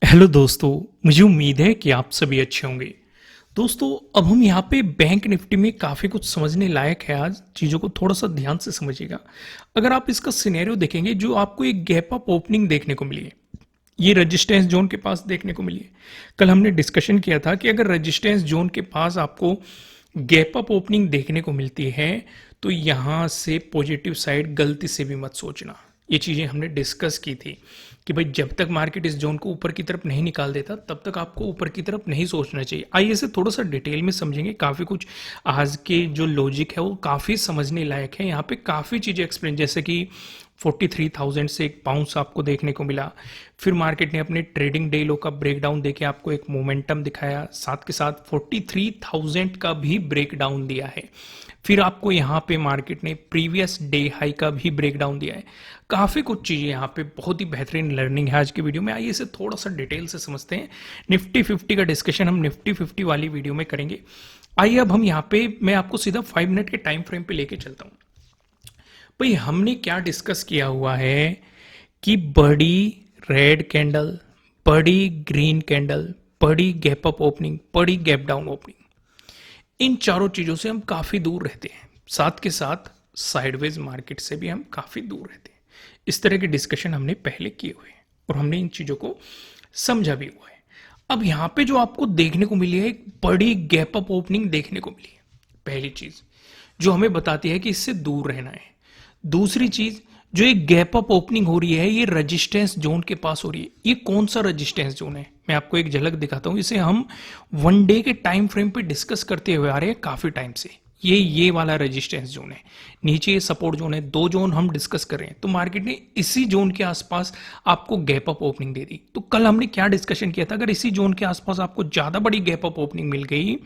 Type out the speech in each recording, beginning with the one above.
Hello दोस्तों। मुझे उम्मीद है कि आप सभी अच्छे होंगे। दोस्तों, अब हम यहाँ पे बैंक निफ्टी में काफ़ी कुछ समझने लायक है। आज चीज़ों को थोड़ा सा ध्यान से समझिएगा। अगर आप इसका सिनेरियो देखेंगे, जो आपको एक गैप अप ओपनिंग देखने को मिली है, ये रेजिस्टेंस जोन के पास देखने को मिली है। कल हमने डिस्कशन किया था कि अगर रेजिस्टेंस जोन के पास आपको गैप अप ओपनिंग देखने को मिलती है तो यहाँ से पॉजिटिव साइड गलती से भी मत सोचना। ये चीज़ें हमने डिस्कस की थी कि भाई जब तक मार्केट इस जोन को ऊपर की तरफ नहीं निकाल देता तब तक आपको ऊपर की तरफ नहीं सोचना चाहिए। आइए इसे थोड़ा सा डिटेल में समझेंगे। काफ़ी कुछ आज के जो लॉजिक है वो काफ़ी समझने लायक है। यहाँ पे काफ़ी चीज़ें एक्सप्लेन, जैसे कि 43,000 से एक बाउंस आपको देखने को मिला। फिर मार्केट ने अपने ट्रेडिंग डे लो का ब्रेकडाउन देके आपको एक मोमेंटम दिखाया, साथ के साथ 43,000 का भी ब्रेकडाउन दिया है। फिर आपको यहाँ पे मार्केट ने प्रीवियस डे हाई का भी ब्रेकडाउन दिया है। काफ़ी कुछ चीज़ें यहाँ पे बहुत ही बेहतरीन लर्निंग है आज की वीडियो में। आइए इसे थोड़ा सा डिटेल से समझते हैं। निफ्टी 50 का डिस्कशन हम निफ्टी 50 वाली वीडियो में करेंगे। आइए अब हम यहाँ पे मैं आपको सीधा 5 मिनट के टाइम फ्रेम पे लेके चलता हूँ। भाई हमने क्या डिस्कस किया हुआ है कि बड़ी रेड कैंडल, बड़ी ग्रीन कैंडल, बड़ी गैप अप ओपनिंग, बड़ी गैप डाउन ओपनिंग, इन चारों चीजों से हम काफी दूर रहते हैं। साथ के साथ साइडवेज मार्केट से भी हम काफी दूर रहते हैं। इस तरह के डिस्कशन हमने पहले किए हुए हैं और हमने इन चीजों को समझा भी हुआ है। अब यहां पे जो आपको देखने को मिली है, एक बड़ी गैप अप ओपनिंग देखने को मिली है। पहली चीज जो हमें बताती है कि इससे दूर रहना है। दूसरी चीज, जो एक गैप अप ओपनिंग हो रही है ये रेजिस्टेंस जोन के पास हो रही है। ये कौन सा रेजिस्टेंस जोन है, मैं आपको एक झलक दिखाता हूं। इसे हम 1 डे के टाइम फ्रेम पे डिस्कस करते हुए आ रहे हैं काफी टाइम से। ये वाला रेजिस्टेंस जोन है, नीचे ये सपोर्ट जोन है। दो जोन हम डिस्कस कर रहे हैं, तो मार्केट ने इसी जोन के आसपास आपको गैप अप ओपनिंग दे दी। तो कल हमने क्या डिस्कशन किया था, अगर इसी जोन के आसपास आपको ज्यादा बड़ी गैप अप ओपनिंग मिल गई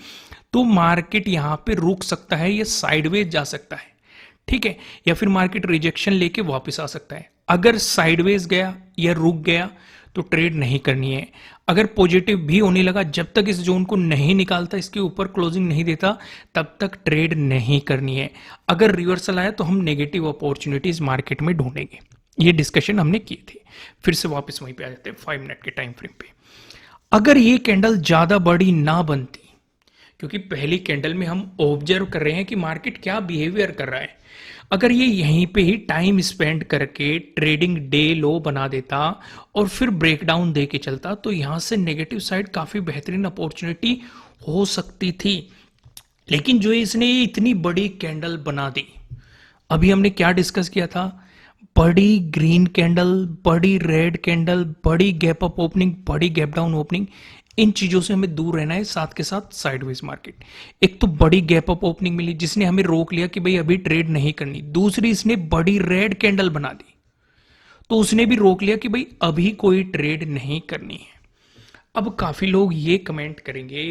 तो मार्केट यहां पे रुक सकता है, ये साइडवेज जा सकता है, ठीक है, या फिर मार्केट रिजेक्शन लेके वापस आ सकता है। अगर साइडवेज गया या रुक गया तो ट्रेड नहीं करनी है। अगर पॉजिटिव भी होने लगा, जब तक इस जोन को नहीं निकालता, इसके ऊपर क्लोजिंग नहीं देता, तब तक ट्रेड नहीं करनी है। अगर रिवर्सल आया तो हम नेगेटिव अपॉर्चुनिटीज मार्केट में ढूंढेंगे। ये डिस्कशन हमने किए थे। फिर से वापस वहीं पे आ जाते हैं 5 मिनट के टाइम फ्रेम पे। अगर ये कैंडल ज्यादा बड़ी ना बनती, क्योंकि पहली कैंडल में हम ऑब्जर्व कर रहे हैं कि मार्केट क्या बिहेवियर कर रहा है, अगर ये यहीं पे ही टाइम स्पेंड करके ट्रेडिंग डे लो बना देता और फिर ब्रेकडाउन दे के चलता तो यहां से नेगेटिव साइड काफी बेहतरीन अपॉर्चुनिटी हो सकती थी। लेकिन जो इसने इतनी बड़ी कैंडल बना दी, अभी हमने क्या डिस्कस किया था, बड़ी ग्रीन कैंडल, बड़ी रेड कैंडल, बड़ी गैप अप ओपनिंग, बड़ी गैप डाउन ओपनिंग, इन चीजों से हमें दूर रहना है। साथ के साथ साइडवेज मार्केट, एक तो बड़ी गैप अप ओपनिंग मिली जिसने हमें रोक लिया कि भाई अभी ट्रेड नहीं करनी। दूसरी, इसने बड़ी रेड कैंडल बना दी तो उसने भी रोक लिया कि भाई अभी कोई ट्रेड नहीं करनी है। अब काफी लोग ये कमेंट करेंगे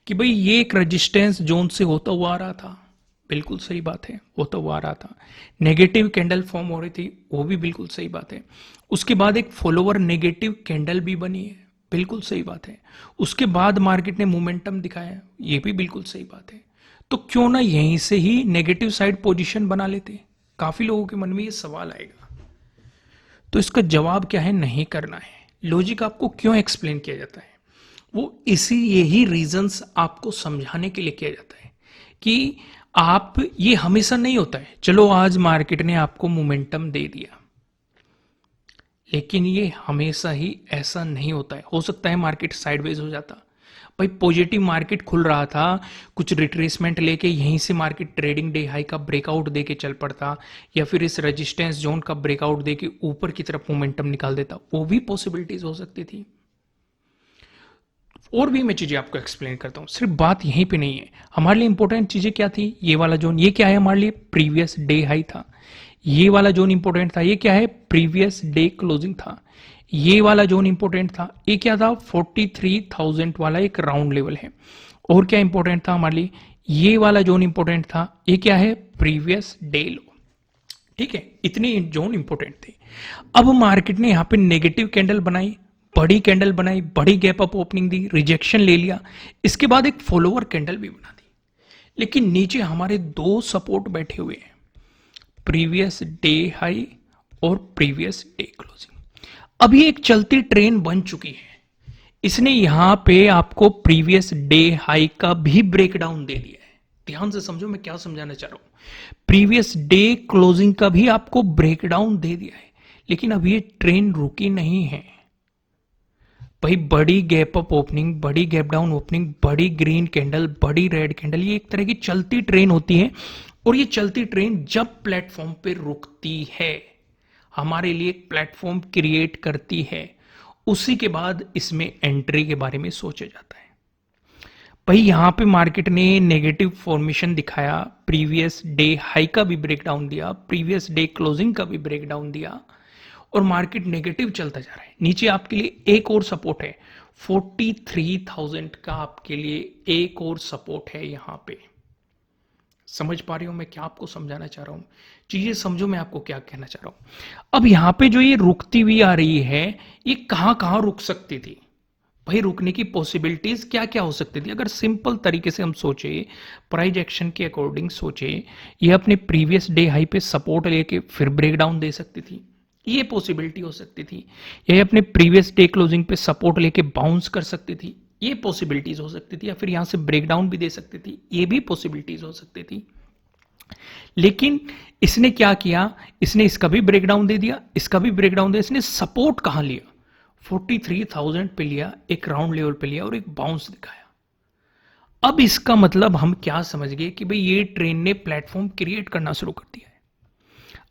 कि भाई ये एक रेजिस्टेंस जोन से होता हुआ आ रहा था। बिल्कुल सही बात है, होता हुआ आ रहा था। नेगेटिव कैंडल फॉर्म हो रही थी, वो भी बिल्कुल सही बात है। उसके बाद एक फॉलोवर नेगेटिव कैंडल भी बनी है, बिल्कुल सही बात है। उसके बाद मार्केट ने मोमेंटम दिखाया, ये भी बिल्कुल सही बात है। तो क्यों ना यहीं से ही नेगेटिव साइड पोजीशन बना लेते। काफी लोगों के मन में ये सवाल आएगा, तो इसका जवाब क्या है, नहीं करना है। लॉजिक आपको क्यों एक्सप्लेन किया जाता है, वो इसी यही रीजंस आपको समझाने के लिए किया जाता है कि आप, ये हमेशा नहीं होता है। चलो आज मार्केट ने आपको मोमेंटम दे दिया, लेकिन ये हमेशा ही ऐसा नहीं होता है। हो सकता है मार्केट साइडवेज हो जाता। भाई पॉजिटिव मार्केट खुल रहा था, कुछ रिट्रेसमेंट लेके यहीं से मार्केट ट्रेडिंग डे हाई का ब्रेकआउट देके चल पड़ता, या फिर इस रेजिस्टेंस जोन का ब्रेकआउट देके ऊपर की तरफ मोमेंटम निकाल देता, वो भी पॉसिबिलिटीज हो सकती थी। और भी मैं चीजें आपको एक्सप्लेन करता हूं, सिर्फ बात यहीं पे नहीं है। हमारे लिए इंपॉर्टेंट चीजें क्या थी, ये वाला जोन, ये क्या है हमारे लिए, प्रीवियस डे हाई था। ये वाला जोन इंपॉर्टेंट था, ये क्या है, प्रीवियस डे क्लोजिंग था। ये वाला जोन इंपॉर्टेंट था, ये क्या था, 43,000 वाला एक राउंड लेवल है। और क्या इंपॉर्टेंट था हमारे लिए, ये वाला जोन इंपॉर्टेंट था, ये क्या है, प्रीवियस डे लो। ठीक है, इतनी जोन इंपॉर्टेंट थी। अब मार्केट ने यहां पे नेगेटिव कैंडल बनाई, बड़ी कैंडल बनाई, बड़ी गैप अप ओपनिंग दी, रिजेक्शन ले लिया, इसके बाद एक फॉलोवर कैंडल भी बना दी। लेकिन नीचे हमारे दो सपोर्ट बैठे हुए हैं, प्रीवियस डे हाई और प्रीवियस डे क्लोजिंग। अभी एक चलती ट्रेन बन चुकी है। इसने यहां पे आपको प्रीवियस डे हाई का भी ब्रेकडाउन दे दिया है। ध्यान से समझो मैं क्या समझाना चाह रहा हूं। प्रीवियस डे क्लोजिंग का भी आपको ब्रेकडाउन दे दिया है, लेकिन अब ये ट्रेन रुकी नहीं है भाई। बड़ी गैप अप ओपनिंग, बड़ी गैप डाउन ओपनिंग, बड़ी ग्रीन कैंडल, बड़ी रेड कैंडल, ये एक तरह की चलती ट्रेन होती है। और ये चलती ट्रेन जब प्लेटफॉर्म पे रुकती है, हमारे लिए एक प्लेटफॉर्म क्रिएट करती है, उसी के बाद इसमें एंट्री के बारे में सोचा जाता है। भाई यहां पे मार्केट ने नेगेटिव फॉर्मेशन दिखाया, प्रीवियस डे हाई का भी ब्रेकडाउन दिया, प्रीवियस डे क्लोजिंग का भी ब्रेकडाउन दिया, और मार्केट नेगेटिव चलता जा रहा है। नीचे आपके लिए एक और सपोर्ट है, 43,000 का आपके लिए एक और सपोर्ट है यहां पे। समझ पा रही हूं मैं क्या आपको समझाना चाह रहा हूं? चीजें समझो मैं आपको क्या कहना चाह रहा हूं। अब यहां पे जो ये रुकती हुई आ रही है, ये कहां कहां रुक सकती थी भाई? रुकने की पॉसिबिलिटीज क्या क्या हो सकती थी? अगर सिंपल तरीके से हम सोचे, प्राइस एक्शन के अकॉर्डिंग सोचे, ये अपने प्रीवियस डे हाई पे सपोर्ट लेके फिर ब्रेकडाउन दे सकती थी, ये पॉसिबिलिटी हो सकती थी। या अपने प्रीवियस डे क्लोजिंग पे सपोर्ट लेके बाउंस कर सकती थी, ये पॉसिबिलिटीज हो सकती थी। या फिर यहां से ब्रेकडाउन भी दे सकती थी, ये भी पॉसिबिलिटीज हो सकती थी। लेकिन इसने क्या किया, इसने इसका भी ब्रेकडाउन दे दिया, इसका भी ब्रेकडाउन दिया। इसने सपोर्ट कहां लिया? 43,000 पे लिया, एक राउंड लेवल पे लिया और एक बाउंस दिखाया। अब इसका मतलब हम क्या समझ गए कि भाई ये ट्रेन ने प्लेटफॉर्म क्रिएट करना शुरू कर दिया है।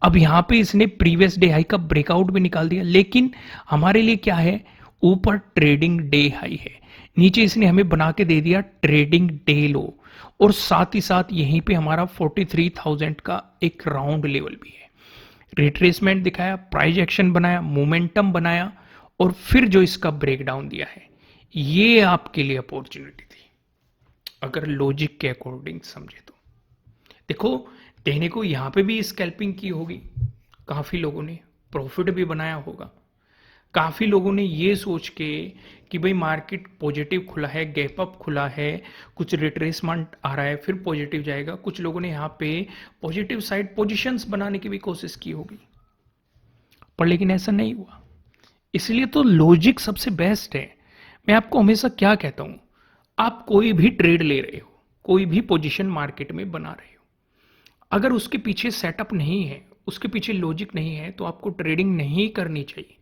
अब यहां पे इसने प्रीवियस डे हाई का ब्रेकआउट भी निकाल दिया, लेकिन हमारे लिए क्या है? ऊपर ट्रेडिंग डे हाई है, नीचे इसने हमें बना के दे दिया ट्रेडिंग डे लो, और साथ ही साथ यहीं पे हमारा 43,000 का एक राउंड लेवल भी है। रिट्रेसमेंट दिखाया, प्राइस एक्शन बनाया, मोमेंटम बनाया, और फिर जो इसका ब्रेकडाउन दिया है, ये आपके लिए अपॉर्चुनिटी थी अगर लॉजिक के अकॉर्डिंग समझे तो। देखो, कहने को यहां पे भी स्कैल्पिंग की होगी, काफी लोगों ने प्रॉफिट भी बनाया होगा। काफी लोगों ने ये सोच के कि भाई मार्केट पॉजिटिव खुला है, गैप अप खुला है, कुछ रिट्रेसमेंट आ रहा है, फिर पॉजिटिव जाएगा, कुछ लोगों ने यहाँ पे पॉजिटिव साइड पोजीशंस बनाने की भी कोशिश की होगी, पर लेकिन ऐसा नहीं हुआ। इसलिए तो लॉजिक सबसे बेस्ट है। मैं आपको हमेशा क्या कहता हूं, आप कोई भी ट्रेड ले रहे हो, कोई भी पोजीशन मार्केट में बना रहे हो, अगर उसके पीछे सेटअप नहीं है, उसके पीछे लॉजिक नहीं है, तो आपको ट्रेडिंग नहीं करनी चाहिए।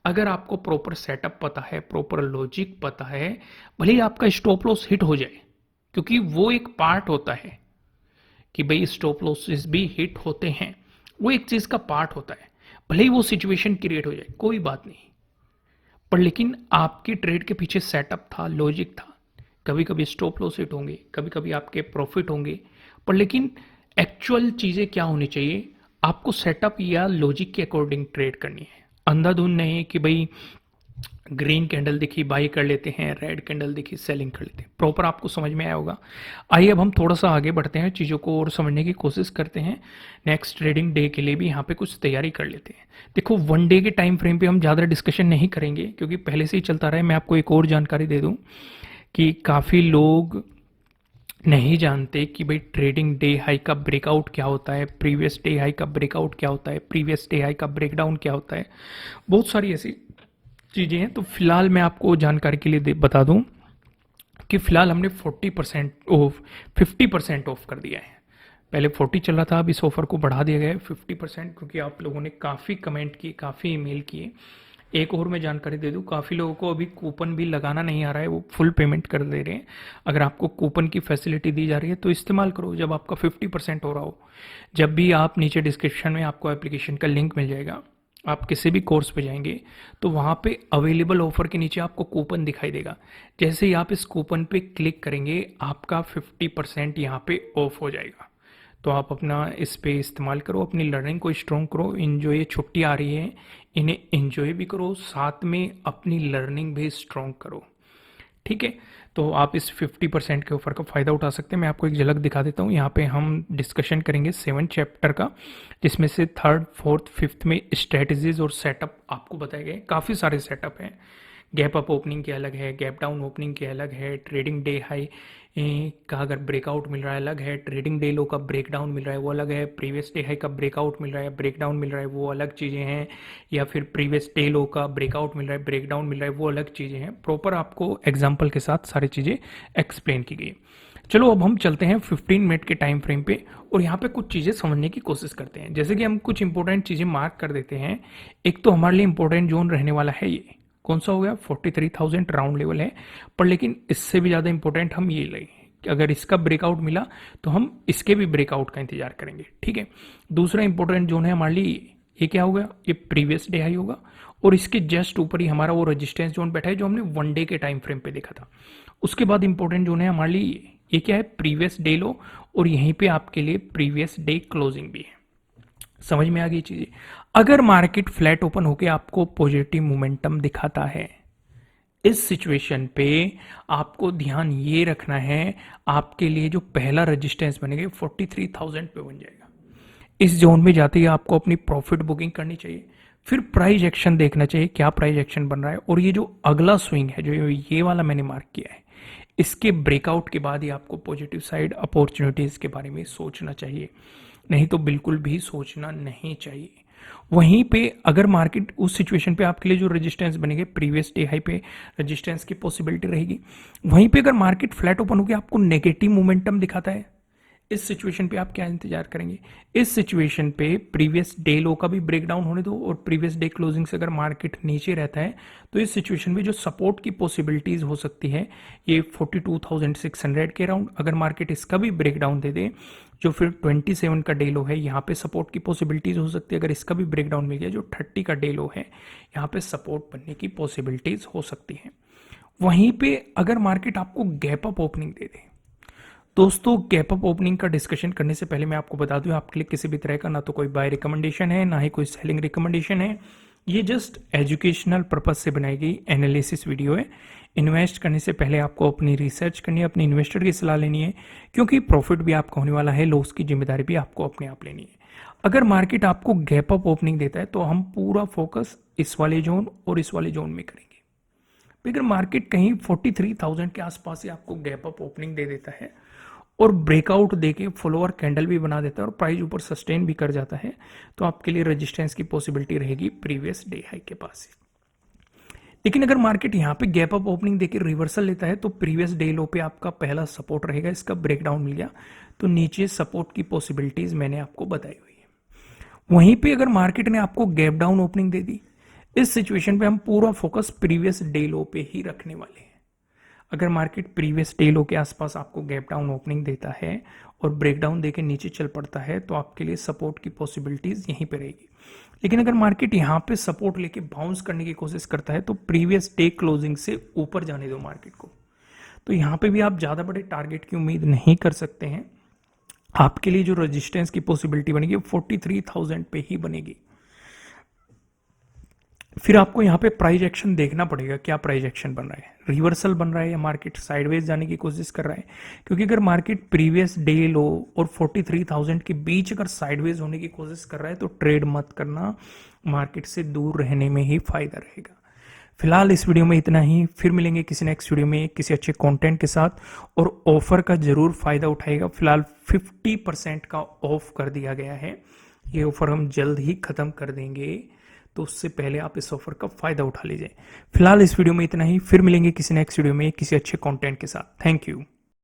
अगर आपको प्रॉपर सेटअप पता है, प्रॉपर लॉजिक पता है, भले ही आपका स्टॉप लॉस हिट हो जाए, क्योंकि वो एक पार्ट होता है कि भाई स्टॉप लॉसेस भी हिट होते हैं, वो एक चीज का पार्ट होता है। भले ही वो सिचुएशन क्रिएट हो जाए, कोई बात नहीं, पर लेकिन आपके ट्रेड के पीछे सेटअप था, लॉजिक था। कभी कभी स्टॉप लॉस हिट होंगे, कभी कभी आपके प्रॉफिट होंगे, पर लेकिन एक्चुअल चीजें क्या होनी चाहिए? आपको सेटअप या लॉजिक के अकॉर्डिंग ट्रेड करनी है। अंधाधुंध नहीं कि भाई ग्रीन कैंडल दिखी बाई कर लेते हैं, रेड कैंडल दिखी सेलिंग कर लेते हैं। प्रॉपर आपको समझ में आया होगा। आइए अब हम थोड़ा सा आगे बढ़ते हैं, चीज़ों को और समझने की कोशिश करते हैं। नेक्स्ट ट्रेडिंग डे के लिए भी यहाँ पे कुछ तैयारी कर लेते हैं। देखो, वन डे के टाइम फ्रेम पे हम ज़्यादा डिस्कशन नहीं करेंगे, क्योंकि पहले से ही चलता रहा है। मैं आपको एक और जानकारी दे दूँ कि काफ़ी लोग नहीं जानते कि भाई ट्रेडिंग डे हाई का ब्रेकआउट क्या होता है, प्रीवियस डे हाई का ब्रेकआउट क्या होता है, प्रीवियस डे हाई का ब्रेकडाउन क्या होता है। बहुत सारी ऐसी चीज़ें हैं। तो फिलहाल मैं आपको जानकारी के लिए बता दूं कि फिलहाल हमने 40% ऑफ, 50% ऑफ कर दिया है। पहले 40 चल रहा था, अब इस ऑफर को बढ़ा दिया गया है 50%, क्योंकि आप लोगों ने काफ़ी कमेंट किए, काफ़ी ईमेल किए। एक और मैं जानकारी दे दूं, काफ़ी लोगों को अभी कूपन भी लगाना नहीं आ रहा है, वो फुल पेमेंट कर दे रहे हैं। अगर आपको कूपन की फैसिलिटी दी जा रही है तो इस्तेमाल करो, जब आपका 50% हो रहा हो। जब भी आप, नीचे डिस्क्रिप्शन में आपको एप्लीकेशन का लिंक मिल जाएगा, आप किसी भी कोर्स पे जाएंगे तो वहाँ पे अवेलेबल ऑफर के नीचे आपको कूपन दिखाई देगा। जैसे ही आप इस कूपन पे क्लिक करेंगे, आपका 50% यहाँ पे ऑफ हो जाएगा। तो आप अपना इस पे इस्तेमाल करो, अपनी लर्निंग को स्ट्रॉन्ग करो। इन्जॉय, ये छुट्टी आ रही है, इन्हें एंजॉय भी करो, साथ में अपनी लर्निंग भी स्ट्रॉन्ग करो। ठीक है, तो आप इस 50% के ऑफर का फ़ायदा उठा सकते हैं। मैं आपको एक झलक दिखा देता हूँ। यहाँ पे हम डिस्कशन करेंगे 7 चैप्टर का, जिसमें से 3rd, 4th, 5th में स्ट्रेटजीज और सेटअप आपको बताए गए। काफ़ी सारे सेटअप हैं, गैप अप ओपनिंग के अलग है, गैप डाउन ओपनिंग के अलग है, ट्रेडिंग डे हाई का अगर ब्रेकआउट मिल रहा है अलग है, ट्रेडिंग डे लो का ब्रेकडाउन मिल रहा है वो अलग है, प्रीवियस डे हाई का ब्रेकआउट मिल रहा है ब्रेकडाउन मिल रहा है वो अलग चीज़ें हैं, या फिर प्रीवियस डे लो का ब्रेकआउट मिल रहा है ब्रेकडाउन मिल रहा है वो अलग चीज़ें हैं। प्रॉपर आपको एग्जाम्पल के साथ सारी चीज़ें एक्सप्लेन की गई। चलो अब हम चलते हैं 15 मिनट के टाइम फ्रेम पे और यहाँ पे कुछ चीज़ें समझने की कोशिश करते हैं। जैसे कि हम कुछ इंपॉर्टेंट चीज़ें मार्क कर देते हैं। एक तो हमारे लिए इंपॉर्टेंट जोन रहने वाला है ये, कौन सा हो गया, 43,000 राउंड लेवल है, पर लेकिन इससे भी ज़्यादा इंपॉर्टेंट हम ये लें कि अगर इसका ब्रेकआउट मिला तो हम इसके भी ब्रेकआउट का इंतजार करेंगे, ठीक है। दूसरा इंपॉर्टेंट जोन है हमारे लिए ये क्या होगा, ये प्रीवियस डे हाई होगा और इसके जस्ट ऊपर ही हमारा वो रेजिस्टेंस जोन बैठा है जो हमने 1 डे के टाइम फ्रेम पे देखा था। उसके बाद इंपॉर्टेंट जोन है हमारे लिए ये क्या है, प्रीवियस डे लो और यहीं पे आपके लिए प्रीवियस डे क्लोजिंग भी है। समझ में आ गई चीजें। अगर मार्केट फ्लैट ओपन होके आपको पॉजिटिव मोमेंटम दिखाता है, इस सिचुएशन पे आपको ध्यान ये रखना है, आपके लिए जो पहला रेजिस्टेंस बनेगा 43,000 पे बन जाएगा। इस जोन में जाते ही आपको अपनी प्रॉफिट बुकिंग करनी चाहिए, फिर प्राइस एक्शन देखना चाहिए क्या प्राइस एक्शन बन रहा है, और ये जो अगला स्विंग है जो ये वाला मैंने मार्क किया है, इसके ब्रेकआउट के बाद ही आपको पॉजिटिव साइड अपॉर्चुनिटीज के बारे में सोचना चाहिए, नहीं तो बिल्कुल भी सोचना नहीं चाहिए। वहीं पे अगर मार्केट उस सिचुएशन पे आपके लिए जो रेजिस्टेंस बनेंगे प्रीवियस डे हाई पे रेजिस्टेंस की पॉसिबिलिटी रहेगी। वहीं पे अगर मार्केट फ्लैट ओपन होकर आपको नेगेटिव मोमेंटम दिखाता है, इस सिचुएशन पे आप क्या इंतजार करेंगे, इस सिचुएशन पे प्रीवियस डे लो का भी ब्रेकडाउन होने दो और प्रीवियस डे क्लोजिंग से अगर मार्केट नीचे रहता है तो इस सिचुएशन में जो सपोर्ट की पॉसिबिलिटीज हो सकती है ये 42,600 के अराउंड, अगर मार्केट इसका भी ब्रेकडाउन दे दे जो फिर 27 का डे लो है यहाँ पे सपोर्ट की पॉसिबिलिटीज हो सकती है, अगर इसका भी ब्रेकडाउन मिल गया जो 30 का डे लो है यहाँ पे सपोर्ट बनने की पॉसिबिलिटीज हो सकती है। वहीं पे अगर मार्केट आपको गैप अप ओपनिंग दे दे, दोस्तों गैप अप ओपनिंग का डिस्कशन करने से पहले मैं आपको बता दूं आपके लिए किसी भी तरह का ना तो कोई बाय रिकमेंडेशन है ना ही कोई सेलिंग रिकमेंडेशन है, ये जस्ट एजुकेशनल पर्पज से बनाई गई एनालिसिस वीडियो है। इन्वेस्ट करने से पहले आपको अपनी रिसर्च करनी है, अपने इन्वेस्टर की सलाह लेनी है, क्योंकि प्रॉफिट भी आपका होने वाला है, लॉस की जिम्मेदारी भी आपको अपने आप लेनी है। अगर मार्केट आपको गैप अप ओपनिंग देता है तो हम पूरा फोकस इस वाले जोन और इस वाले जोन में करेंगे। अगर मार्केट कहीं 43,000 के आसपास ही आपको गैप अप ओपनिंग दे देता है और ब्रेकआउट देके फॉलोअर कैंडल भी बना देता है और प्राइस ऊपर सस्टेन भी कर जाता है, तो आपके लिए रेजिस्टेंस की पॉसिबिलिटी रहेगी प्रीवियस डे हाई के पास ही। लेकिन अगर मार्केट यहाँ पे गैप अप ओपनिंग देके रिवर्सल लेता है तो प्रीवियस डे लो पे आपका पहला सपोर्ट रहेगा, इसका ब्रेकडाउन मिल गया तो नीचे सपोर्ट की पॉसिबिलिटीज मैंने आपको बताई हुई है। वहीं पे अगर मार्केट ने आपको गैप डाउन ओपनिंग दे दी, इस सिचुएशन पे हम पूरा फोकस प्रीवियस डे लो पे ही रखने वाले हैं। अगर मार्केट प्रीवियस डे लो के आसपास आपको गैप डाउन ओपनिंग देता है और ब्रेकडाउन देके नीचे चल पड़ता है तो आपके लिए सपोर्ट की पॉसिबिलिटीज यहीं पे रहेगी। लेकिन अगर मार्केट यहाँ पे सपोर्ट लेके बाउंस करने की कोशिश करता है तो प्रीवियस डे क्लोजिंग से ऊपर जाने दो मार्केट को, तो यहाँ पे भी आप ज्यादा बड़े टारगेट की उम्मीद नहीं कर सकते हैं। आपके लिए जो रेजिस्टेंस की पॉसिबिलिटी बनेगी 43,000 पे ही बनेगी। फिर आपको यहाँ पे प्राइस एक्शन देखना पड़ेगा, क्या प्राइस एक्शन बन रहा है, रिवर्सल बन रहा है या मार्केट साइडवेज जाने की कोशिश कर रहा है। क्योंकि अगर मार्केट प्रीवियस डे लो और 43,000 के बीच अगर साइडवेज होने की कोशिश कर रहा है तो ट्रेड मत करना, मार्केट से दूर रहने में ही फायदा रहेगा। फिलहाल इस वीडियो में इतना ही, फिर मिलेंगे किसी नेक्स्ट वीडियो में किसी अच्छे कंटेंट के साथ, और ऑफर का जरूर फायदा उठाएगा। फिलहाल 50% का ऑफ कर दिया गया है, ये ऑफर हम जल्द ही खत्म कर देंगे, तो उससे पहले आप इस ऑफर का फायदा उठा लीजिए। फिलहाल इस वीडियो में इतना ही, फिर मिलेंगे किसी नेक्स्ट वीडियो में किसी अच्छे कंटेंट के साथ। Thank you.